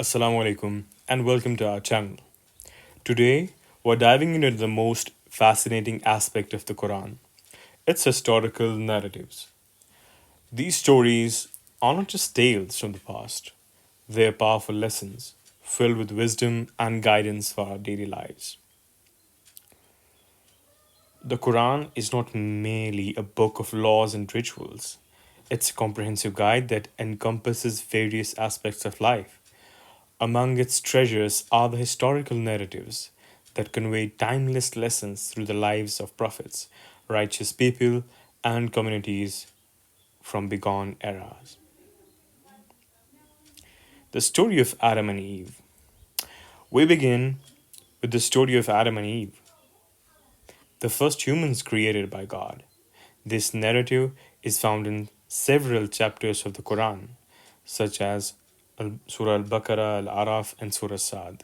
Assalamu alaikum and welcome to our channel. Today, we're diving into the most fascinating aspect of the Quran, its historical narratives. These stories are not just tales from the past, they are powerful lessons filled with wisdom and guidance for our daily lives. The Quran is not merely a book of laws and rituals, it's a comprehensive guide that encompasses various aspects of life. Among its treasures are the historical narratives that convey timeless lessons through the lives of prophets, righteous people, and communities from bygone eras. The story of Adam and Eve. We begin with the story of Adam and Eve, the first humans created by God. This narrative is found in several chapters of the Quran, such as Surah Al Baqarah, Al Araf, and Surah Sad.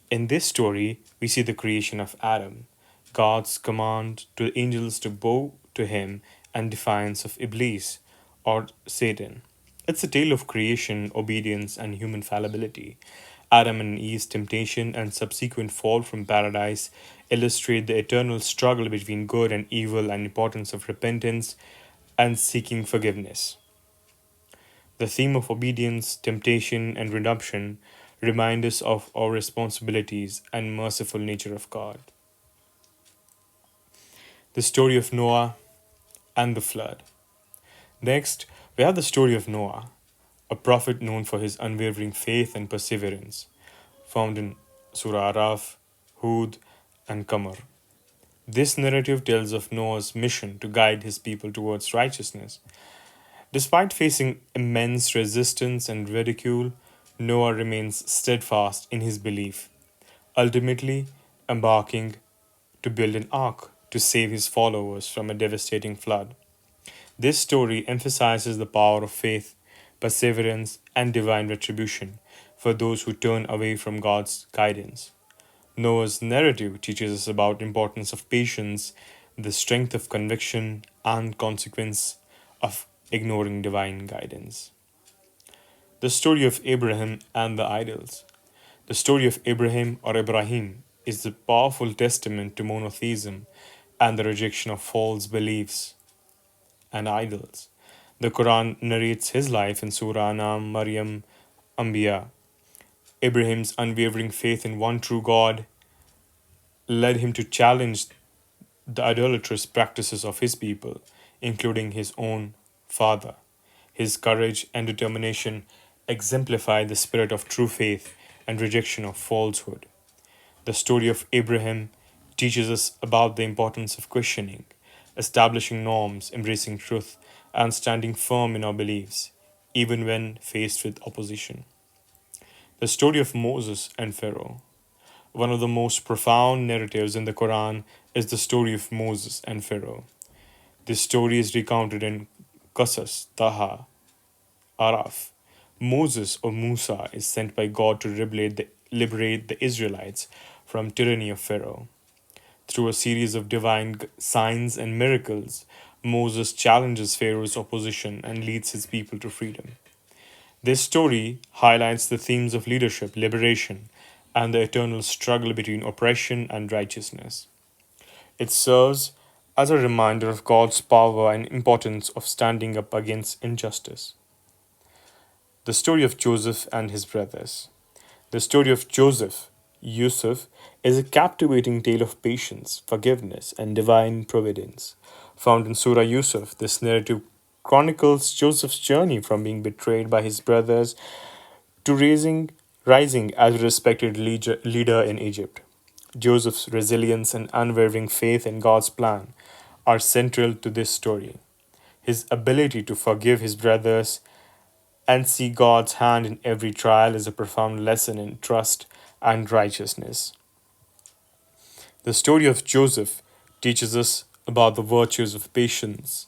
In this story, we see the creation of Adam, God's command to angels to bow to him, and defiance of Iblis, or Satan. It's a tale of creation, obedience, and human fallibility. Adam and Eve's temptation and subsequent fall from paradise illustrate the eternal struggle between good and evil and importance of repentance and seeking forgiveness. The theme of obedience, temptation, and redemption remind us of our responsibilities and merciful nature of God. The story of Noah and the flood. Next, we have the story of Noah, a prophet known for his unwavering faith and perseverance, found in Surah Araf, Hud, and Qamar. This narrative tells of Noah's mission to guide his people towards righteousness. Despite facing immense resistance and ridicule, Noah remains steadfast in his belief, ultimately embarking to build an ark to save his followers from a devastating flood. This story emphasizes the power of faith, perseverance, and divine retribution for those who turn away from God's guidance. Noah's narrative teaches us about importance of patience, the strength of conviction, and consequence of ignoring divine guidance. The story of Abraham and the idols. The story of Abraham or Ibrahim is a powerful testament to monotheism and the rejection of false beliefs and idols. The Quran narrates his life in Surah Anam, Maryam, Anbiya. Abraham's unwavering faith in one true God led him to challenge the idolatrous practices of his people, including his own father. His courage and determination exemplify the spirit of true faith and rejection of falsehood. The story of Abraham teaches us about the importance of questioning, establishing norms, embracing truth, and standing firm in our beliefs, even when faced with opposition. The story of Moses and Pharaoh. One of the most profound narratives in the Quran is the story of Moses and Pharaoh. This story is recounted in Qasas, Taha, Araf. Moses or Musa is sent by God to liberate the Israelites from tyranny of Pharaoh. Through a series of divine signs and miracles, Moses challenges Pharaoh's opposition and leads his people to freedom. This story highlights the themes of leadership, liberation, and the eternal struggle between oppression and righteousness. It serves as a reminder of God's power and importance of standing up against injustice. The story of Joseph and his brothers. The story of Joseph, Yusuf, is a captivating tale of patience, forgiveness, and divine providence. Found in Surah Yusuf, this narrative chronicles Joseph's journey from being betrayed by his brothers to rising as a respected leader in Egypt. Joseph's resilience and unwavering faith in God's plan are central to this story. His ability to forgive his brothers and see God's hand in every trial is a profound lesson in trust and righteousness. The story of Joseph teaches us about the virtues of patience,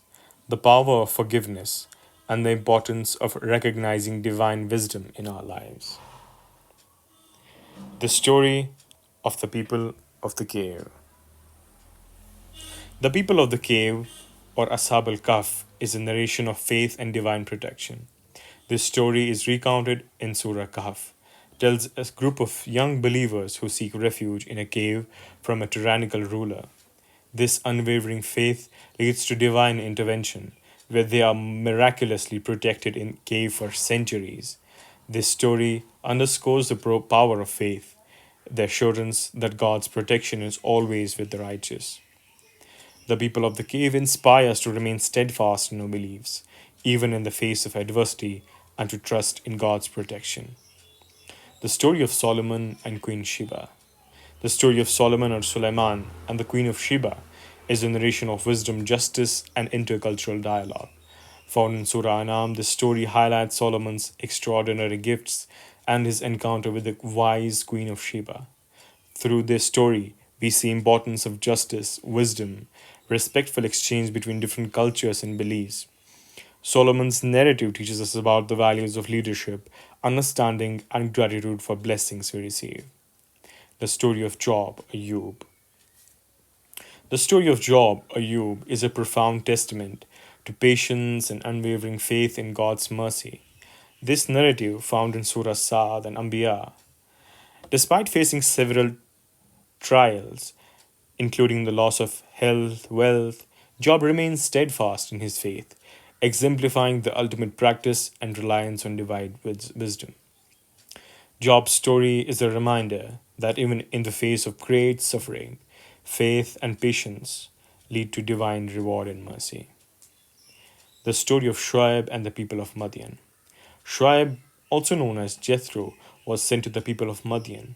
the power of forgiveness, and the importance of recognizing divine wisdom in our lives. The story of the people of the cave. The people of the cave, or Ashab al Kahf, is a narration of faith and divine protection. This story is recounted in Surah Kahf, tells a group of young believers who seek refuge in a cave from a tyrannical ruler. This unwavering faith leads to divine intervention, where they are miraculously protected in cave for centuries. This story underscores the power of faith, the assurance that God's protection is always with the righteous. The people of the cave inspire us to remain steadfast in our beliefs, even in the face of adversity, and to trust in God's protection. The story of Solomon and Queen Sheba. The story of Solomon or Suleiman and the Queen of Sheba is a narration of wisdom, justice, and intercultural dialogue. Found in Surah Anam, this story highlights Solomon's extraordinary gifts and his encounter with the wise Queen of Sheba. Through this story, we see importance of justice, wisdom, respectful exchange between different cultures and beliefs. Solomon's narrative teaches us about the values of leadership, understanding, and gratitude for blessings we receive. The story of Job, Ayub. The story of Job, Ayub, is a profound testament to patience and unwavering faith in God's mercy. This narrative, found in Surah Sa'ad and Anbiya, despite facing several trials, including the loss of health, wealth, Job remains steadfast in his faith, exemplifying the ultimate practice and reliance on divine wisdom. Job's story is a reminder that even in the face of great suffering, faith and patience lead to divine reward and mercy. The story of Shuaib and the people of Madian. Shuaib, also known as Jethro, was sent to the people of Madian.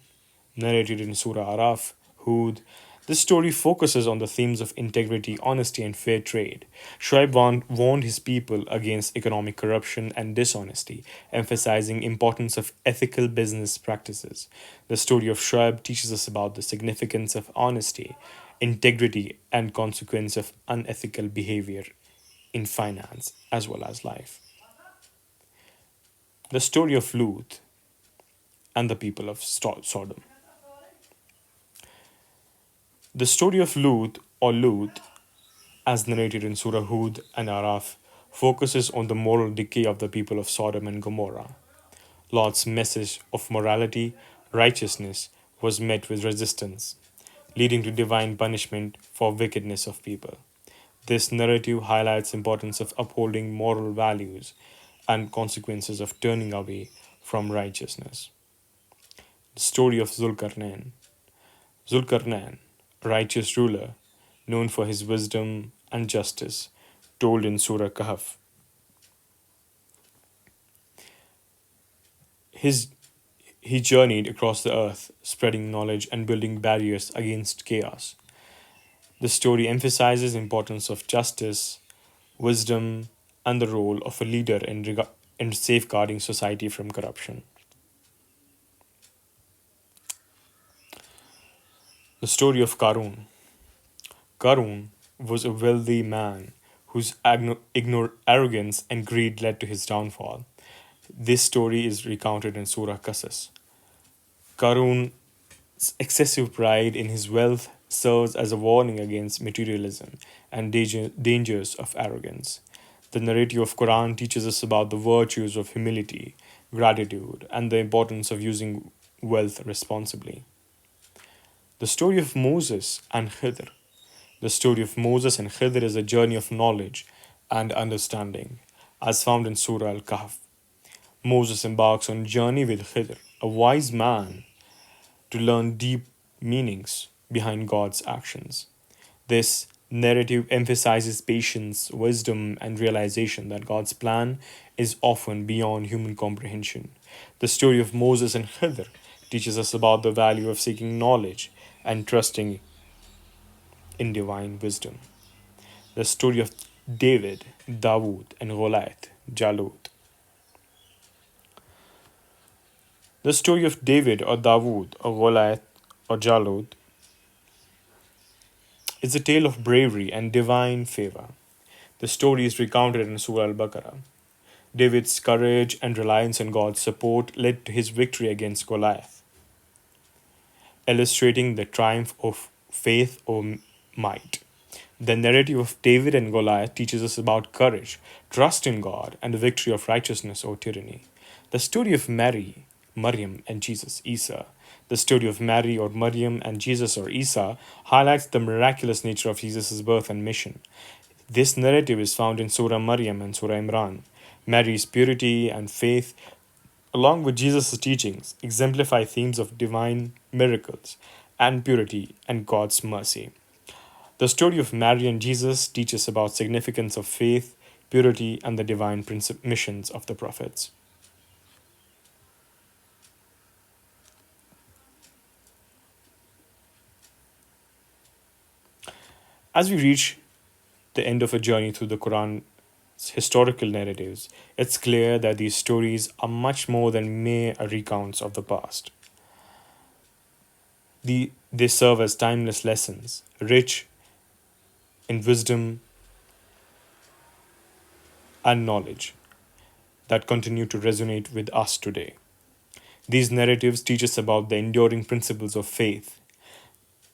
Narrated in Surah Araf, Hud, this story focuses on the themes of integrity, honesty, and fair trade. Shuaib warned his people against economic corruption and dishonesty, emphasizing importance of ethical business practices. The story of Shuaib teaches us about the significance of honesty, integrity, and consequence of unethical behavior in finance as well as life. The story of Lut and the people of Sodom. The story of Lut or Lut, as narrated in Surah Hud and Araf, focuses on the moral decay of the people of Sodom and Gomorrah. Lot's message of morality, righteousness was met with resistance, leading to divine punishment for wickedness of people. This narrative highlights the importance of upholding moral values and consequences of turning away from righteousness. The story of Zulkarnain. Zulkarnain, a righteous ruler, known for his wisdom and justice, told in Surah Kahf. He journeyed across the earth, spreading knowledge and building barriers against chaos. The story emphasizes the importance of justice, wisdom, and the role of a leader in safeguarding society from corruption. The story of Karun. Karun was a wealthy man whose arrogance and greed led to his downfall. This story is recounted in Surah Qasas. Karun's excessive pride in his wealth serves as a warning against materialism and dangers of arrogance. The narrative of Quran teaches us about the virtues of humility, gratitude, and the importance of using wealth responsibly. The story of Moses and Khidr. The story of Moses and Khidr is a journey of knowledge and understanding, as found in Surah Al-Kahf. Moses embarks on a journey with Khidr, a wise man, to learn deep meanings behind God's actions. This narrative emphasizes patience, wisdom, and realization that God's plan is often beyond human comprehension. The story of Moses and Khidr teaches us about the value of seeking knowledge and trusting in divine wisdom. The story of David, Dawood, and Goliath, Jalut. The story of David or Dawood or Goliath or Jalut is a tale of bravery and divine favor. The story is recounted in Surah Al-Baqarah. David's courage and reliance on God's support led to his victory against Goliath, illustrating the triumph of faith or might. The narrative of David and Goliath teaches us about courage, trust in God, and the victory of righteousness or tyranny. The story of Mary, Maryam and Jesus, Isa. The story of Mary or Maryam and Jesus or Isa highlights the miraculous nature of Jesus' birth and mission. This narrative is found in Surah Maryam and Surah Imran. Mary's purity and faith, along with Jesus' teachings, exemplify themes of divine miracles and purity and God's mercy. The story of Mary and Jesus teaches about significance of faith, purity, and the divine missions of the prophets. As we reach the end of a journey through the Quran's historical narratives, it's clear that these stories are much more than mere recounts of the past. They serve as timeless lessons, rich in wisdom and knowledge, that continue to resonate with us today. These narratives teach us about the enduring principles of faith,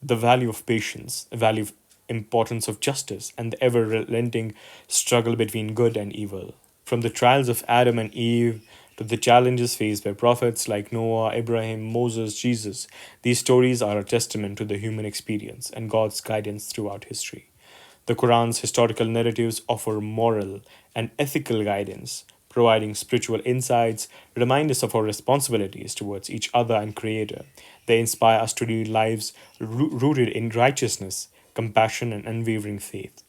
the value of patience, the value of importance of justice, and the ever relenting struggle between good and evil. From the trials of Adam and Eve to the challenges faced by prophets like Noah, Abraham, Moses, Jesus, these stories are a testament to the human experience and God's guidance throughout history. The Quran's historical narratives offer moral and ethical guidance, providing spiritual insights, remind us of our responsibilities towards each other and Creator. They inspire us to lead lives rooted in righteousness, compassion, and unwavering faith.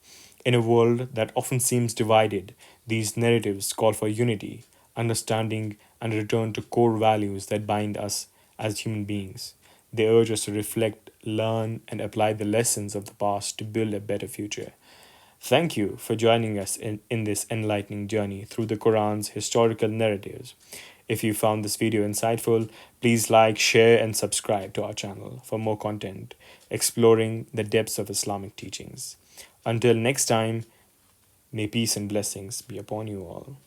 In a world that often seems divided, these narratives call for unity, understanding, and a return to core values that bind us as human beings. They urge us to reflect, learn, and apply the lessons of the past to build a better future. Thank you for joining us in this enlightening journey through the Quran's historical narratives. If you found this video insightful, please like, share, and subscribe to our channel for more content exploring the depths of Islamic teachings. Until next time, may peace and blessings be upon you all.